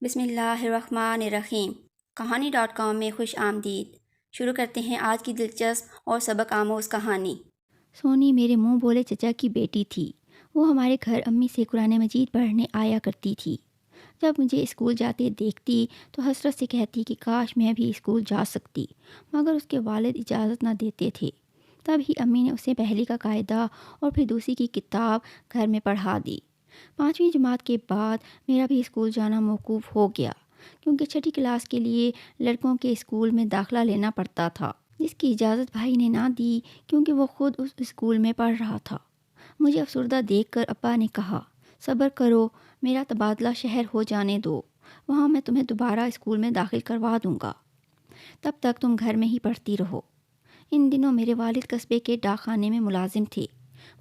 بسم اللہ الرحمن الرحیم۔ کہانی.com میں خوش آمدید۔ شروع کرتے ہیں آج کی دلچسپ اور سبق آموز کہانی۔ سونی میرے منہ بولے چچا کی بیٹی تھی۔ وہ ہمارے گھر امی سے قرآن مجید پڑھنے آیا کرتی تھی۔ جب مجھے اسکول جاتے دیکھتی تو حسرت سے کہتی کہ کاش میں بھی اسکول جا سکتی، مگر اس کے والد اجازت نہ دیتے تھے۔ تب ہی امی نے اسے پہلی کا قاعدہ اور پھر دوسری کی کتاب گھر میں پڑھا دی۔ 5ویں جماعت کے بعد میرا بھی اسکول جانا موقوف ہو گیا، کیونکہ 6ٹھی کلاس کے لیے لڑکوں کے اسکول میں داخلہ لینا پڑتا تھا، جس کی اجازت بھائی نے نہ دی کیونکہ وہ خود اس اسکول میں پڑھ رہا تھا۔ مجھے افسردہ دیکھ کر ابا نے کہا، صبر کرو، میرا تبادلہ شہر ہو جانے دو، وہاں میں تمہیں دوبارہ اسکول میں داخل کروا دوں گا، تب تک تم گھر میں ہی پڑھتی رہو۔ ان دنوں میرے والد قصبے کے ڈاک خانے میں ملازم تھے۔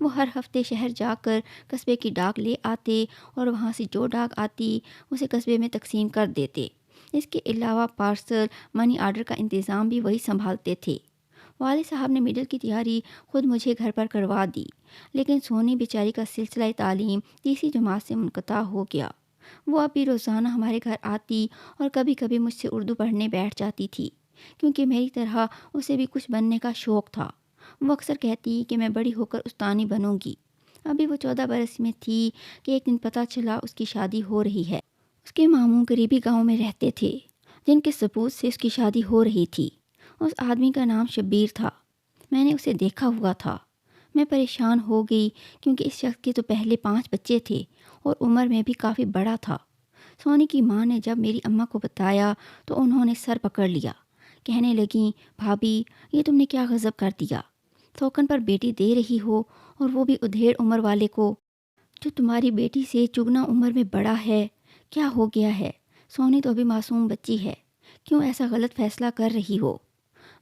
وہ ہر ہفتے شہر جا کر قصبے کی ڈاک لے آتے اور وہاں سے جو ڈاک آتی اسے قصبے میں تقسیم کر دیتے۔ اس کے علاوہ پارسل منی آرڈر کا انتظام بھی وہی سنبھالتے تھے۔ والد صاحب نے مڈل کی تیاری خود مجھے گھر پر کروا دی، لیکن سونی بیچاری کا سلسلہ تعلیم تیسری جماعت سے منقطع ہو گیا۔ وہ اب بھی روزانہ ہمارے گھر آتی اور کبھی کبھی مجھ سے اردو پڑھنے بیٹھ جاتی تھی، کیونکہ میری طرح اسے بھی کچھ بننے کا شوق تھا۔ وہ اکثر کہتی کہ میں بڑی ہو کر استانی بنوں گی۔ ابھی وہ 14 برس میں تھی کہ ایک دن پتہ چلا اس کی شادی ہو رہی ہے۔ اس کے ماموں قریبی گاؤں میں رہتے تھے، جن کے ثبوت سے اس کی شادی ہو رہی تھی۔ اس آدمی کا نام شبیر تھا۔ میں نے اسے دیکھا ہوا تھا۔ میں پریشان ہو گئی کیونکہ اس شخص کے تو پہلے 5 بچے تھے اور عمر میں بھی کافی بڑا تھا۔ سونی کی ماں نے جب میری اماں کو بتایا تو انہوں نے سر پکڑ لیا، کہنے لگیں، بھابھی یہ تم نے کیا غضب کر دیا؟ توکن پر بیٹی دے رہی ہو اور وہ بھی ادھیڑ عمر والے کو، جو تمہاری بیٹی سے چگنا عمر میں بڑا ہے۔ کیا ہو گیا ہے؟ سونی تو ابھی معصوم بچی ہے، کیوں ایسا غلط فیصلہ کر رہی ہو؟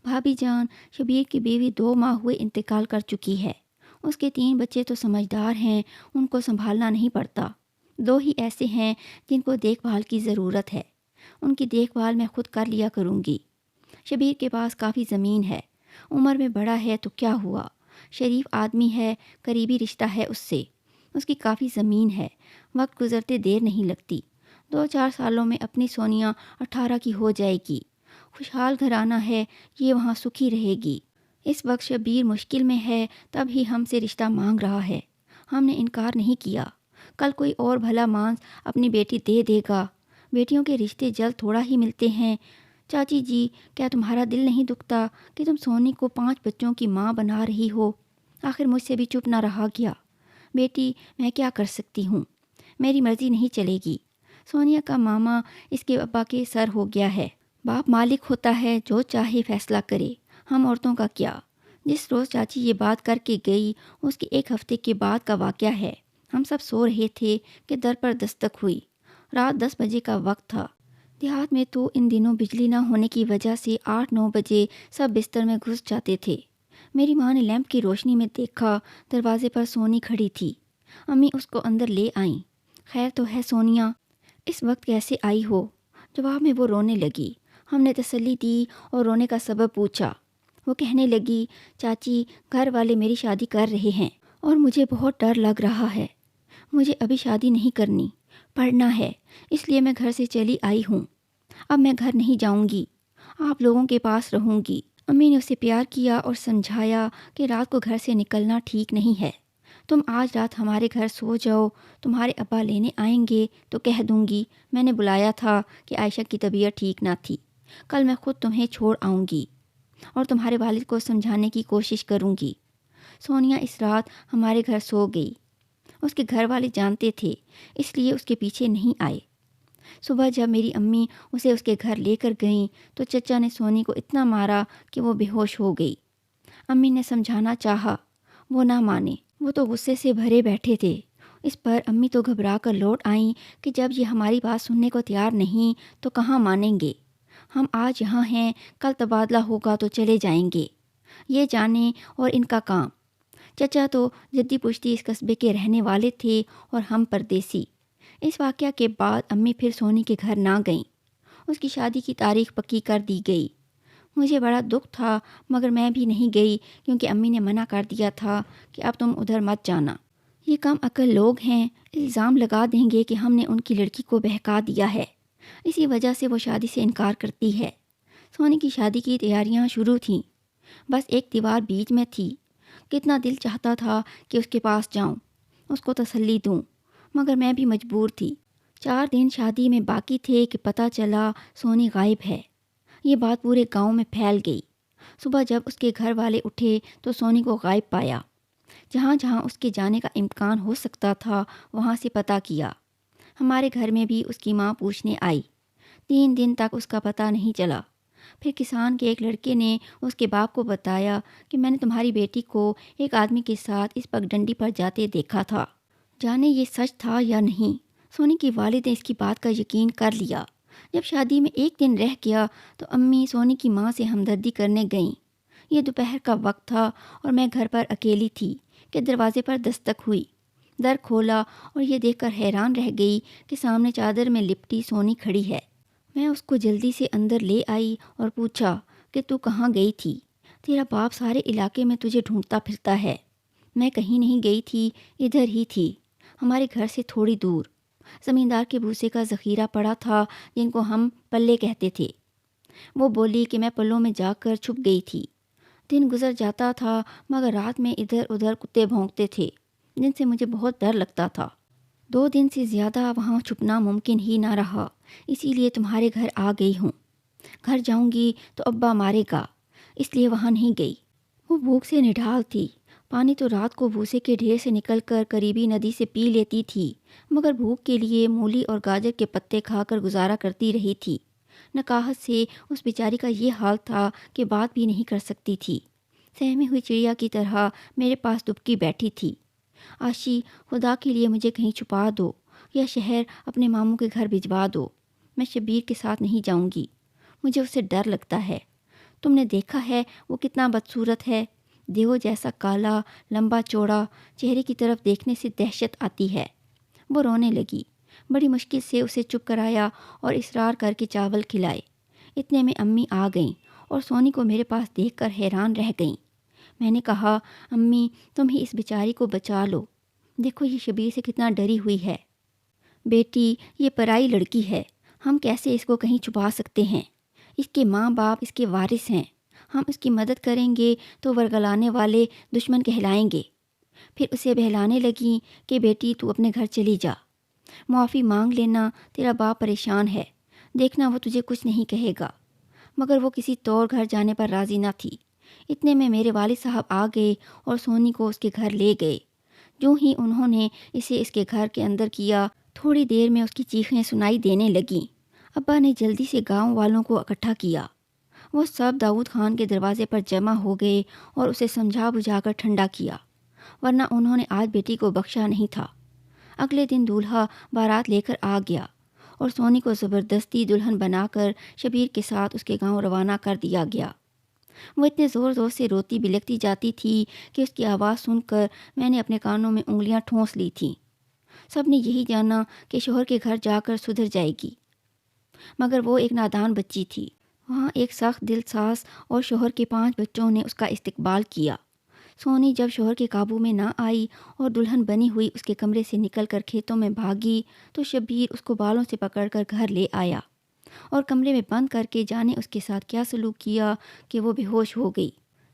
بھابھی جان، شبیر کی بیوی 2 ماہ ہوئے انتقال کر چکی ہے۔ اس کے 3 بچے تو سمجھدار ہیں، ان کو سنبھالنا نہیں پڑتا۔ 2 ہی ایسے ہیں جن کو دیکھ بھال کی ضرورت ہے، ان کی دیکھ بھال میں خود کر لیا کروں گی۔ شبیر کے پاس کافی زمین ہے، عمر میں بڑا ہے تو کیا ہوا، شریف آدمی ہے، قریبی رشتہ ہے اس سے، اس کی کافی زمین ہے، وقت گزرتے دیر نہیں لگتی۔ 2-4 سالوں میں اپنی سونیا 18 کی ہو جائے گی، خوشحال گھرانہ ہے، یہ وہاں سکھی رہے گی۔ اس وقت شبیر مشکل میں ہے، تب ہی ہم سے رشتہ مانگ رہا ہے۔ ہم نے انکار نہیں کیا، کل کوئی اور بھلا مانس اپنی بیٹی دے دے گا۔ بیٹیوں کے رشتے جلد تھوڑا ہی ملتے ہیں۔ چاچی جی، کیا تمہارا دل نہیں دکھتا کہ تم سونی کو 5 بچوں کی ماں بنا رہی ہو؟ آخر مجھ سے بھی چپ نہ رہا گیا۔ بیٹی، میں کیا کر سکتی ہوں، میری مرضی نہیں چلے گی۔ سونیا کا ماما اس کے ابا کے سر ہو گیا ہے۔ باپ مالک ہوتا ہے، جو چاہے فیصلہ کرے، ہم عورتوں کا کیا؟ جس روز چاچی یہ بات کر کے گئی، اس کے 1 ہفتے کے بعد کا واقعہ ہے۔ ہم سب سو رہے تھے کہ در پر دستک ہوئی۔ رات 10 بجے کا وقت تھا۔ دیہات میں تو ان دنوں بجلی نہ ہونے کی وجہ سے 8-9 بجے سب بستر میں گھس جاتے تھے۔ میری ماں نے لیمپ کی روشنی میں دیکھا، دروازے پر سونی کھڑی تھی۔ امی اس کو اندر لے آئیں۔ خیر تو ہے سونیا، اس وقت کیسے آئی ہو؟ جواب میں وہ رونے لگی۔ ہم نے تسلی دی اور رونے کا سبب پوچھا۔ وہ کہنے لگی، چاچی گھر والے میری شادی کر رہے ہیں اور مجھے بہت ڈر لگ رہا ہے۔ مجھے ابھی شادی نہیں کرنی، پڑھنا ہے، اس لیے میں گھر سے چلی آئی ہوں۔ اب میں گھر نہیں جاؤں گی، آپ لوگوں کے پاس رہوں گی۔ امی نے اسے پیار کیا اور سمجھایا کہ رات کو گھر سے نکلنا ٹھیک نہیں ہے۔ تم آج رات ہمارے گھر سو جاؤ، تمہارے ابا لینے آئیں گے تو کہہ دوں گی میں نے بلایا تھا کہ عائشہ کی طبیعت ٹھیک نہ تھی، کل میں خود تمہیں چھوڑ آؤں گی اور تمہارے والد کو سمجھانے کی کوشش کروں گی۔ سونیا اس رات ہمارے گھر سو گئی۔ اس کے گھر والے جانتے تھے، اس لیے اس کے پیچھے نہیں آئے۔ صبح جب میری امی اسے اس کے گھر لے کر گئیں تو چچا نے سونی کو اتنا مارا کہ وہ بے ہوش ہو گئی۔ امی نے سمجھانا چاہا، وہ نہ مانے، وہ تو غصے سے بھرے بیٹھے تھے۔ اس پر امی تو گھبرا کر لوٹ آئیں کہ جب یہ ہماری بات سننے کو تیار نہیں تو کہاں مانیں گے۔ ہم آج یہاں ہیں، کل تبادلہ ہوگا تو چلے جائیں گے، یہ جانیں اور ان کا کام۔ چچا تو جدی پشتی اس قصبے کے رہنے والے تھے اور ہم پردیسی۔ اس واقعہ کے بعد امی پھر سونی کے گھر نہ گئیں۔ اس کی شادی کی تاریخ پکی کر دی گئی۔ مجھے بڑا دکھ تھا، مگر میں بھی نہیں گئی کیونکہ امی نے منع کر دیا تھا کہ اب تم ادھر مت جانا۔ یہ کم عقل لوگ ہیں، الزام لگا دیں گے کہ ہم نے ان کی لڑکی کو بہکا دیا ہے۔ اسی وجہ سے وہ شادی سے انکار کرتی ہے۔ سونی کی شادی کی تیاریاں شروع تھیں، بس ایک دیوار بیچ میں تھی۔ کتنا دل چاہتا تھا کہ اس کے پاس جاؤں، اس کو تسلی دوں، مگر میں بھی مجبور تھی۔ 4 دن شادی میں باقی تھے کہ پتہ چلا سونی غائب ہے۔ یہ بات پورے گاؤں میں پھیل گئی۔ صبح جب اس کے گھر والے اٹھے تو سونی کو غائب پایا۔ جہاں جہاں اس کے جانے کا امکان ہو سکتا تھا وہاں سے پتہ کیا۔ ہمارے گھر میں بھی اس کی ماں پوچھنے آئی۔ 3 دن تک اس کا پتہ نہیں چلا۔ پھر کسان کے ایک لڑکے نے اس کے باپ کو بتایا کہ میں نے تمہاری بیٹی کو ایک آدمی کے ساتھ اس پگڈنڈی پر جاتے دیکھا تھا۔ جانے یہ سچ تھا یا نہیں، سونی کی والد نے اس کی بات کا یقین کر لیا۔ جب شادی میں 1 دن رہ گیا تو امی سونی کی ماں سے ہمدردی کرنے گئیں۔ یہ دوپہر کا وقت تھا اور میں گھر پر اکیلی تھی کہ دروازے پر دستک ہوئی۔ در کھولا اور یہ دیکھ کر حیران رہ گئی کہ سامنے چادر میں لپٹی سونی کھڑی ہے۔ میں اس کو جلدی سے اندر لے آئی اور پوچھا کہ تو کہاں گئی تھی؟ تیرا باپ سارے علاقے میں تجھے ڈھونڈتا پھرتا ہے۔ میں کہیں نہیں گئی تھی، ادھر ہی تھی، ہمارے گھر سے تھوڑی دور۔ زمیندار کے بھوسے کا ذخیرہ پڑا تھا جن کو ہم پلے کہتے تھے۔ وہ بولی کہ میں پلوں میں جا کر چھپ گئی تھی۔ دن گزر جاتا تھا مگر رات میں ادھر ادھر کتے بھونکتے تھے جن سے مجھے بہت ڈر لگتا تھا۔ 2 دن سے زیادہ وہاں چھپنا ممکن ہی نہ رہا، اسی لیے تمہارے گھر آ گئی ہوں۔ گھر جاؤں گی تو ابا مارے گا، اس لیے وہاں نہیں گئی۔ وہ بھوک سے نڈھال تھی۔ پانی تو رات کو بھوسے کے ڈھیر سے نکل کر قریبی ندی سے پی لیتی تھی، مگر بھوک کے لیے مولی اور گاجر کے پتے کھا کر گزارا کرتی رہی تھی۔ نکاہت سے اس بیچاری کا یہ حال تھا کہ بات بھی نہیں کر سکتی تھی۔ سہمی ہوئی چڑیا کی طرح میرے پاس دبکی بیٹھی تھی۔ آشی، خدا کے لیے مجھے کہیں چھپا دو یا شہر اپنے ماموں کے گھر بھجوا دو۔ میں شبیر کے ساتھ نہیں جاؤں گی، مجھے اسے ڈر لگتا ہے۔ تم نے دیکھا ہے وہ کتنا بدصورت ہے، دیو جیسا کالا، لمبا چوڑا، چہرے کی طرف دیکھنے سے دہشت آتی ہے۔ وہ رونے لگی۔ بڑی مشکل سے اسے چپ کرایا اور اصرار کر کے چاول کھلائے۔ اتنے میں امی آ گئیں اور سونی کو میرے پاس دیکھ کر حیران رہ گئیں۔ میں نے کہا، امی تم ہی اس بیچاری کو بچا لو، دیکھو یہ شبیر سے کتنا ڈری ہوئی ہے۔ بیٹی، یہ پرائی لڑکی ہے، ہم کیسے اس کو کہیں چھپا سکتے ہیں؟ اس کے ماں باپ اس کے وارث ہیں، ہم اس کی مدد کریں گے تو ورگلانے والے دشمن کہلائیں گے۔ پھر اسے بہلانے لگیں کہ بیٹی تو اپنے گھر چلی جا، معافی مانگ لینا، تیرا باپ پریشان ہے، دیکھنا وہ تجھے کچھ نہیں کہے گا۔ مگر وہ کسی طور گھر جانے پر راضی نہ تھی۔ اتنے میں میرے والد صاحب آ گئے اور سونی کو اس کے گھر لے گئے۔ جو ہی انہوں نے اسے اس کے گھر کے اندر کیا، تھوڑی دیر میں اس کی چیخیں سنائی دینے لگیں۔ ابا نے جلدی سے گاؤں والوں کو اکٹھا کیا۔ وہ سب داؤد خان کے دروازے پر جمع ہو گئے اور اسے سمجھا بجھا کر ٹھنڈا کیا، ورنہ انہوں نے آج بیٹی کو بخشا نہیں تھا۔ اگلے دن دولہا بارات لے کر آ گیا اور سونی کو زبردستی دلہن بنا کر شبیر کے ساتھ اس کے گاؤں روانہ کر دیا گیا۔ وہ اتنے زور زور سے روتی بلکتی جاتی تھی کہ اس کی آواز سن کر میں نے اپنے کانوں میں انگلیاں ٹھونس لی تھیں۔ سب نے یہی جانا کہ شوہر کے گھر جا کر سدھر جائے گی، مگر وہ ایک نادان بچی تھی۔ وہاں ایک سخت دل ساز اور شوہر کے 5 بچوں نے اس کا استقبال کیا۔ سونی جب شوہر کے قابو میں نہ آئی اور دلہن بنی ہوئی اس کے کمرے سے نکل کر کھیتوں میں بھاگی تو شبیر اس کو بالوں سے پکڑ کر گھر لے آیا اور کمرے میں بند کر کے جانے اس کے ساتھ کیا سلوک کیا کہ وہ بے ہوش ہو گئی۔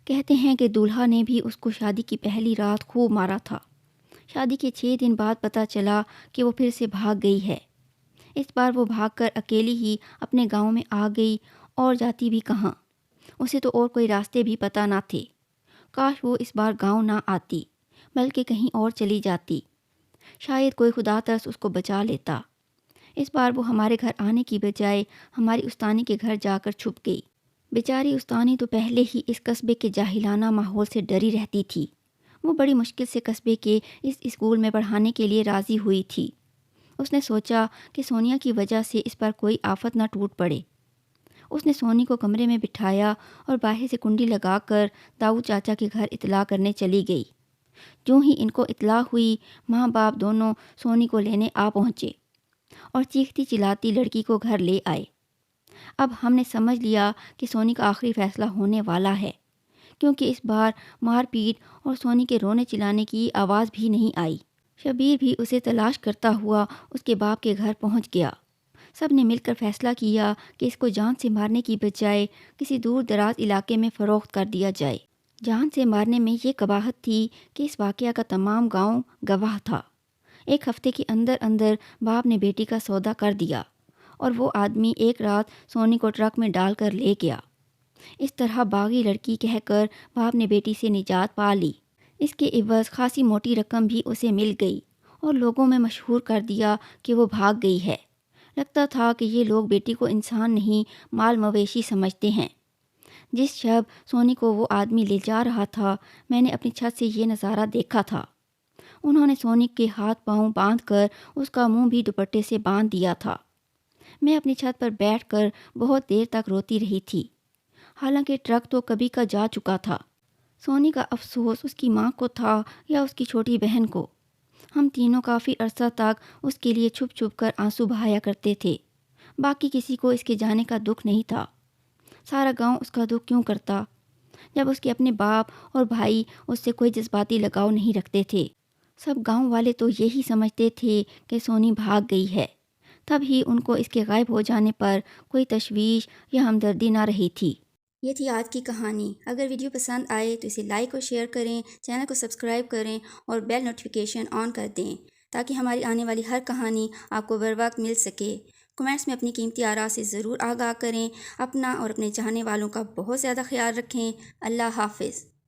کہتے ہیں کہ دولہا نے بھی اس کو شادی کی پہلی رات خوب مارا تھا۔ شادی کے 6 دن بعد پتہ چلا کہ وہ پھر سے بھاگ گئی ہے۔ اس بار وہ بھاگ کر اکیلی ہی اپنے گاؤں میں آ گئی، اور جاتی بھی کہاں، اسے تو اور کوئی راستے بھی پتہ نہ تھے۔ کاش وہ اس بار گاؤں نہ آتی بلکہ کہیں اور چلی جاتی، شاید کوئی خدا ترس اس کو بچا لیتا۔ اس بار وہ ہمارے گھر آنے کی بجائے ہماری استانی کے گھر جا کر چھپ گئی۔ بیچاری استانی تو پہلے ہی اس قصبے کے جاہلانہ ماحول سے ڈری رہتی تھی۔ وہ بڑی مشکل سے قصبے کے اس اسکول میں پڑھانے کے لیے راضی ہوئی تھی۔ اس نے سوچا کہ سونیا کی وجہ سے اس پر کوئی آفت نہ ٹوٹ پڑے۔ اس نے سونی کو کمرے میں بٹھایا اور باہر سے کنڈی لگا کر داؤد چاچا کے گھر اطلاع کرنے چلی گئی۔ جو ہی ان کو اطلاع ہوئی، ماں باپ دونوں سونی کو لینے آ پہنچے اور چیختی چلاتی لڑکی کو گھر لے آئے۔ اب ہم نے سمجھ لیا کہ سونی کا آخری فیصلہ ہونے والا ہے، کیونکہ اس بار مار پیٹ اور سونی کے رونے چلانے کی آواز بھی نہیں آئی۔ شبیر بھی اسے تلاش کرتا ہوا اس کے باپ کے گھر پہنچ گیا۔ سب نے مل کر فیصلہ کیا کہ اس کو جان سے مارنے کی بجائے کسی دور دراز علاقے میں فروخت کر دیا جائے۔ جان سے مارنے میں یہ قباحت تھی کہ اس واقعہ کا تمام گاؤں گواہ تھا۔ ایک ہفتے کے اندر اندر باپ نے بیٹی کا سودا کر دیا اور وہ آدمی ایک رات سونی کو ٹرک میں ڈال کر لے گیا۔ اس طرح باغی لڑکی کہہ کر باپ نے بیٹی سے نجات پا لی۔ اس کے عوض خاصی موٹی رقم بھی اسے مل گئی اور لوگوں میں مشہور کر دیا کہ وہ بھاگ گئی ہے۔ لگتا تھا کہ یہ لوگ بیٹی کو انسان نہیں مال مویشی سمجھتے ہیں۔ جس شب سونی کو وہ آدمی لے جا رہا تھا، میں نے اپنی چھت سے یہ نظارہ دیکھا تھا۔ انہوں نے سونی کے ہاتھ پاؤں باندھ کر اس کا منہ بھی دوپٹے سے باندھ دیا تھا۔ میں اپنی چھت پر بیٹھ کر بہت دیر تک روتی رہی تھی، حالانکہ ٹرک تو کبھی کا جا چکا تھا۔ سونی کا افسوس اس کی ماں کو تھا یا اس کی چھوٹی بہن کو۔ ہم تینوں کافی عرصہ تک اس کے لیے چھپ چھپ کر آنسو بہایا کرتے تھے۔ باقی کسی کو اس کے جانے کا دکھ نہیں تھا۔ سارا گاؤں اس کا دکھ کیوں کرتا جب اس کے اپنے باپ اور بھائی اس سے کوئی جذباتی لگاؤ نہیں رکھتے تھے۔ سب گاؤں والے تو یہی سمجھتے تھے کہ سونی بھاگ گئی ہے، تب ہی ان کو اس کے غائب ہو جانے پر کوئی تشویش یا ہمدردی نہ رہی تھی۔ یہ تھی آج کی کہانی۔ اگر ویڈیو پسند آئے تو اسے لائک اور شیئر کریں، چینل کو سبسکرائب کریں اور بیل نوٹیفیکیشن آن کر دیں تاکہ ہماری آنے والی ہر کہانی آپ کو بر وقت مل سکے۔ کمنٹس میں اپنی قیمتی آراء سے ضرور آگاہ کریں۔ اپنا اور اپنے چاہنے والوں کا بہت زیادہ خیال رکھیں۔ اللہ حافظ۔